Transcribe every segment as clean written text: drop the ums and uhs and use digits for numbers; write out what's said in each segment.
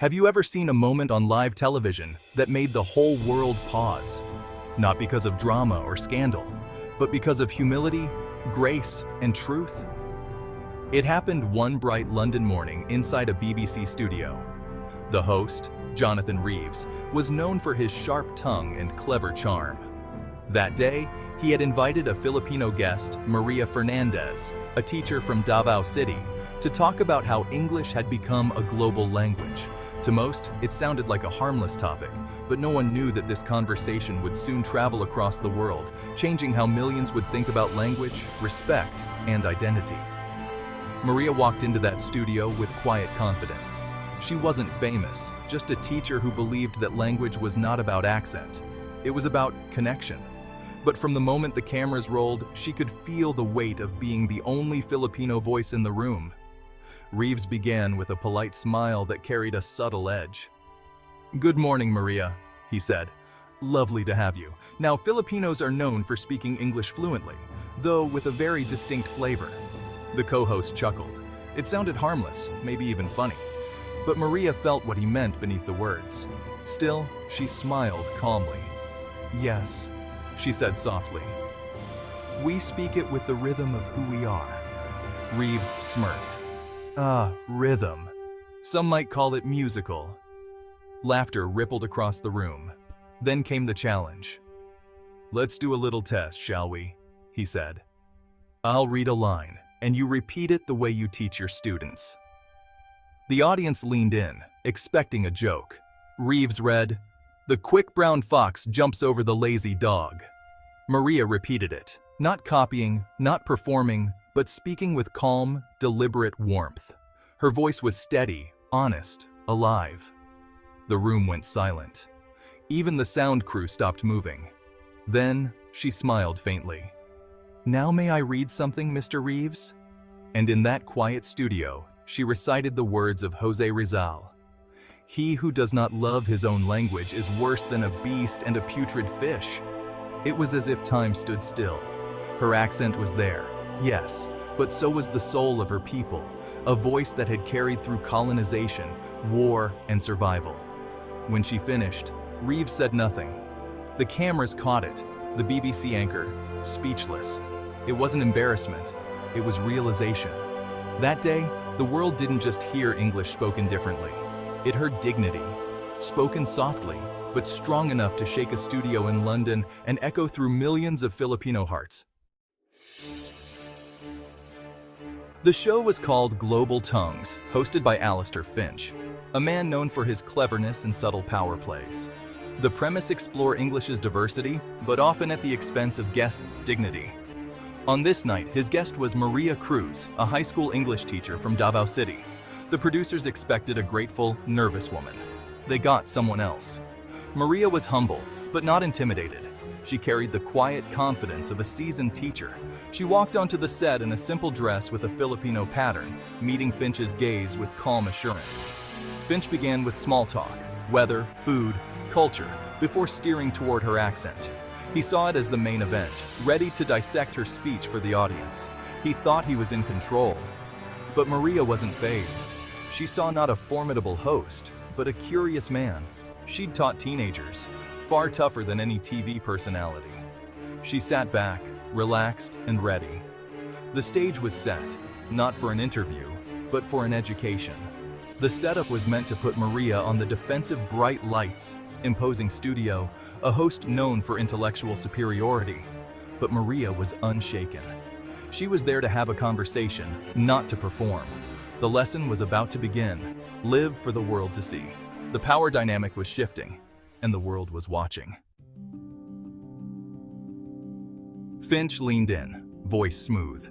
Have you ever seen a moment on live television that made the whole world pause? Not because of drama or scandal, but because of humility, grace, and truth? It happened one bright London morning inside a BBC studio. The host, Jonathan Reeves, was known for his sharp tongue and clever charm. That day, he had invited a Filipino guest, Maria Fernandez, a teacher from Davao City, to talk about how English had become a global language. To most, it sounded like a harmless topic, but no one knew that this conversation would soon travel across the world, changing how millions would think about language, respect, and identity. Maria walked into that studio with quiet confidence. She wasn't famous, just a teacher who believed that language was not about accent. It was about connection. But from the moment the cameras rolled, she could feel the weight of being the only Filipino voice in the room. Reeves began with a polite smile that carried a subtle edge. "Good morning, Maria," he said. "Lovely to have you. Now, Filipinos are known for speaking English fluently, though with a very distinct flavor." The co-host chuckled. It sounded harmless, maybe even funny. But Maria felt what he meant beneath the words. Still, she smiled calmly. "Yes," she said softly. "We speak it with the rhythm of who we are." Reeves smirked. Rhythm. Some might call it musical." Laughter rippled across the room. Then came the challenge. "Let's do a little test, shall we?" he said. "I'll read a line, and you repeat it the way you teach your students." The audience leaned in, expecting a joke. Reeves read, "The quick brown fox jumps over the lazy dog." Maria repeated it, not copying, not performing, but speaking with calm, deliberate warmth. Her voice was steady, honest, alive. The room went silent. Even the sound crew stopped moving. Then she smiled faintly. "Now may I read something, Mr. Reeves?" And in that quiet studio, she recited the words of Jose Rizal. "He who does not love his own language is worse than a beast and a putrid fish." It was as if time stood still. Her accent was there, yes, but so was the soul of her people, a voice that had carried through colonization, war, and survival. When she finished, Reeves said nothing. The cameras caught it, the BBC anchor, speechless. It wasn't embarrassment, it was realization. That day, the world didn't just hear English spoken differently. It heard dignity, spoken softly, but strong enough to shake a studio in London and echo through millions of Filipino hearts. The show was called Global Tongues, hosted by Alistair Finch, a man known for his cleverness and subtle power plays. The premise explored English's diversity, but often at the expense of guests' dignity. On this night, his guest was Maria Cruz, a high school English teacher from Davao City. The producers expected a grateful, nervous woman. They got someone else. Maria was humble, but not intimidated. She carried the quiet confidence of a seasoned teacher. She walked onto the set in a simple dress with a Filipino pattern, meeting Finch's gaze with calm assurance. Finch began with small talk, weather, food, culture, before steering toward her accent. He saw it as the main event, ready to dissect her speech for the audience. He thought he was in control. But Maria wasn't fazed. She saw not a formidable host, but a curious man. She'd taught teenagers, far tougher than any TV personality. She sat back, relaxed and ready. The stage was set, not for an interview, but for an education. The setup was meant to put Maria on the defensive bright lights, imposing studio, a host known for intellectual superiority. But Maria was unshaken. She was there to have a conversation, not to perform. The lesson was about to begin. Live for the world to see. The power dynamic was shifting, and the world was watching. Finch leaned in, voice smooth.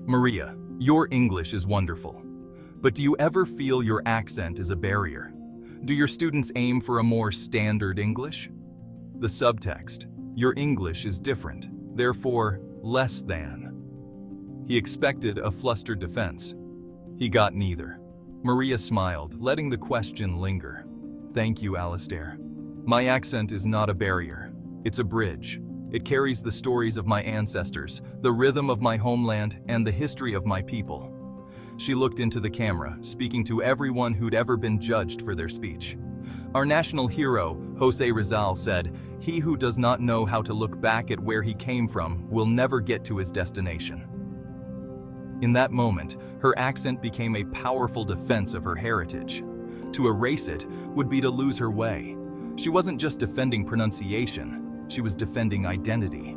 "Maria, your English is wonderful. But do you ever feel your accent is a barrier? Do your students aim for a more standard English? The subtext, your English is different, therefore less than." He expected a flustered defense. He got neither. Maria smiled, letting the question linger. "Thank you, Alistair. My accent is not a barrier. It's a bridge. It carries the stories of my ancestors, the rhythm of my homeland, and the history of my people." She looked into the camera, speaking to everyone who'd ever been judged for their speech. Our national hero, Jose Rizal, said, "He who does not know how to look back at where he came from will never get to his destination." In that moment, her accent became a powerful defense of her heritage. To erase it would be to lose her way. She wasn't just defending pronunciation, she was defending identity.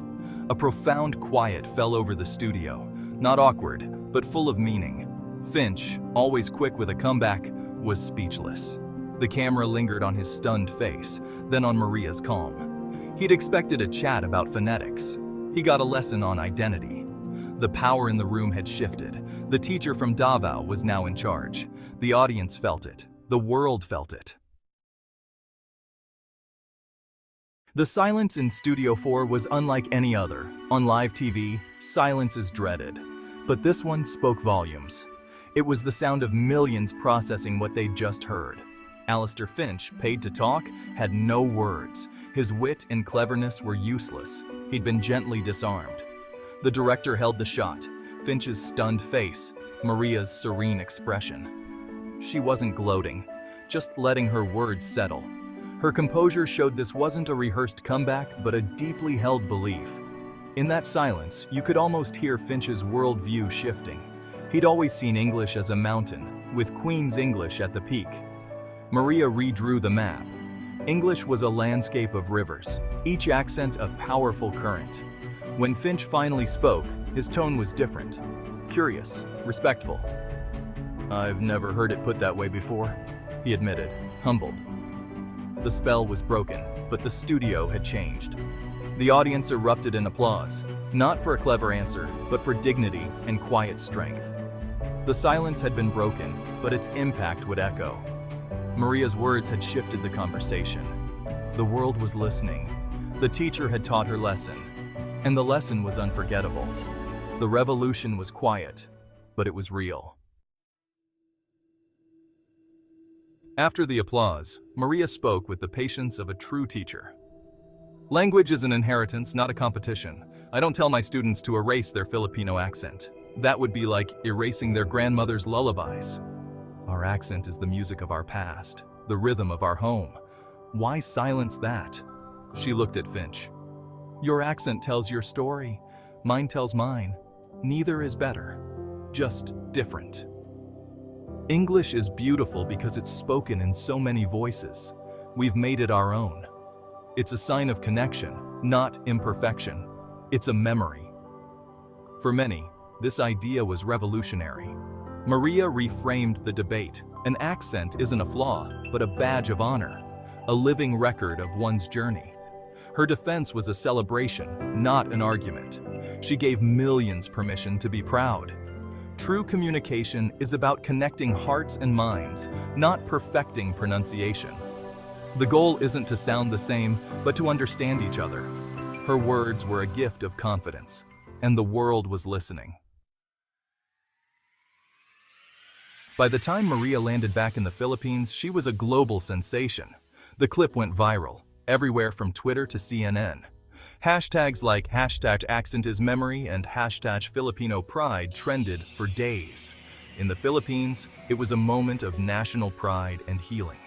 A profound quiet fell over the studio, not awkward, but full of meaning. Finch, always quick with a comeback, was speechless. The camera lingered on his stunned face, then on Maria's calm. He'd expected a chat about phonetics. He got a lesson on identity. The power in the room had shifted. The teacher from Davao was now in charge. The audience felt it. The world felt it. The silence in Studio 4 was unlike any other. On live TV, silence is dreaded. But this one spoke volumes. It was the sound of millions processing what they'd just heard. Alistair Finch, paid to talk, had no words. His wit and cleverness were useless. He'd been gently disarmed. The director held the shot. Finch's stunned face, Maria's serene expression. She wasn't gloating, just letting her words settle. Her composure showed this wasn't a rehearsed comeback, but a deeply held belief. In that silence, you could almost hear Finch's worldview shifting. He'd always seen English as a mountain, with Queen's English at the peak. Maria redrew the map. English was a landscape of rivers, each accent a powerful current. When Finch finally spoke, his tone was different. Curious, respectful. "I've never heard it put that way before," he admitted, humbled. The spell was broken, but the studio had changed. The audience erupted in applause, not for a clever answer, but for dignity and quiet strength. The silence had been broken, but its impact would echo. Maria's words had shifted the conversation. The world was listening. The teacher had taught her lesson, and the lesson was unforgettable. The revolution was quiet, but it was real. After the applause, Maria spoke with the patience of a true teacher. "Language is an inheritance, not a competition. I don't tell my students to erase their Filipino accent. That would be like erasing their grandmother's lullabies. Our accent is the music of our past, the rhythm of our home. Why silence that?" She looked at Finch. "Your accent tells your story. Mine tells mine. Neither is better, just different. English is beautiful because it's spoken in so many voices. We've made it our own. It's a sign of connection, not imperfection. It's a memory." For many, this idea was revolutionary. Maria reframed the debate. An accent isn't a flaw, but a badge of honor, a living record of one's journey. Her defense was a celebration, not an argument. She gave millions permission to be proud. True communication is about connecting hearts and minds, not perfecting pronunciation. The goal isn't to sound the same, but to understand each other. Her words were a gift of confidence, and the world was listening. By the time Maria landed back in the Philippines, she was a global sensation. The clip went viral, everywhere from Twitter to CNN. Hashtags like #AccentIsMemory and #Filipino Pride trended for days. In the Philippines, it was a moment of national pride and healing.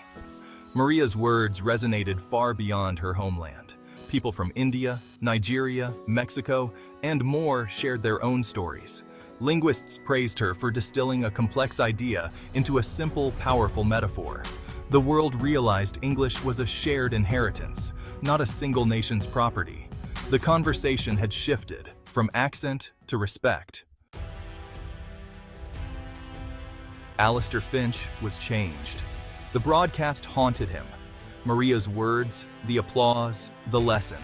Maria's words resonated far beyond her homeland. People from India, Nigeria, Mexico, and more shared their own stories. Linguists praised her for distilling a complex idea into a simple, powerful metaphor. The world realized English was a shared inheritance, not a single nation's property. The conversation had shifted from accent to respect. Alistair Finch was changed. The broadcast haunted him. Maria's words, the applause, the lesson.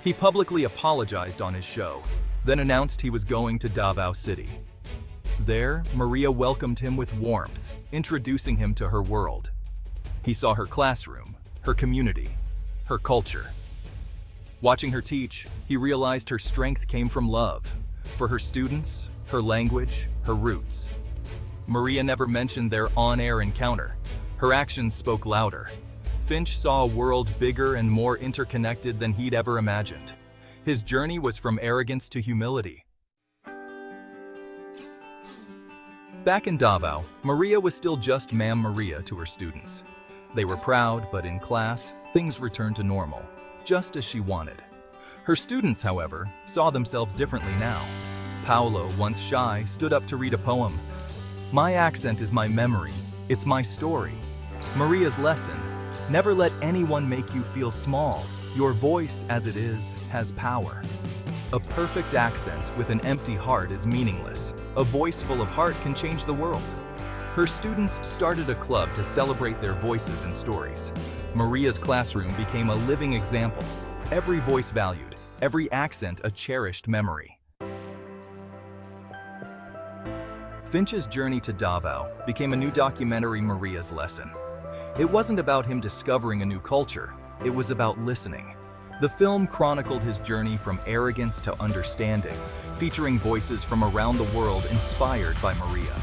He publicly apologized on his show, then announced he was going to Davao City. There, Maria welcomed him with warmth, introducing him to her world. He saw her classroom, her community, her culture. Watching her teach, he realized her strength came from love, for her students, her language, her roots. Maria never mentioned their on-air encounter. Her actions spoke louder. Finch saw a world bigger and more interconnected than he'd ever imagined. His journey was from arrogance to humility. Back in Davao, Maria was still just Ma'am Maria to her students. They were proud, but in class, things returned to normal, just as she wanted. Her students, however, saw themselves differently now. Paolo, once shy, stood up to read a poem. "My accent is my memory, it's my story." Maria's lesson: never let anyone make you feel small. Your voice, as it is, has power. A perfect accent with an empty heart is meaningless. A voice full of heart can change the world. Her students started a club to celebrate their voices and stories. Maria's classroom became a living example. Every voice valued, every accent a cherished memory. Finch's journey to Davao became a new documentary, Maria's Lesson. It wasn't about him discovering a new culture, it was about listening. The film chronicled his journey from arrogance to understanding, featuring voices from around the world inspired by Maria.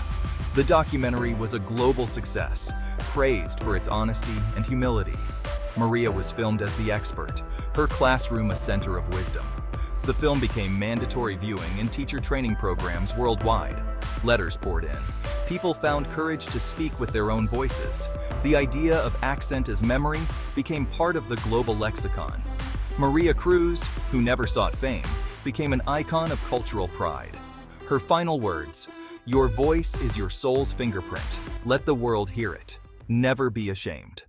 The documentary was a global success, praised for its honesty and humility. Maria was filmed as the expert, her classroom a center of wisdom. The film became mandatory viewing in teacher training programs worldwide. Letters poured in. People found courage to speak with their own voices. The idea of accent as memory became part of the global lexicon. Maria Cruz, who never sought fame, became an icon of cultural pride. Her final words: "Your voice is your soul's fingerprint. Let the world hear it. Never be ashamed."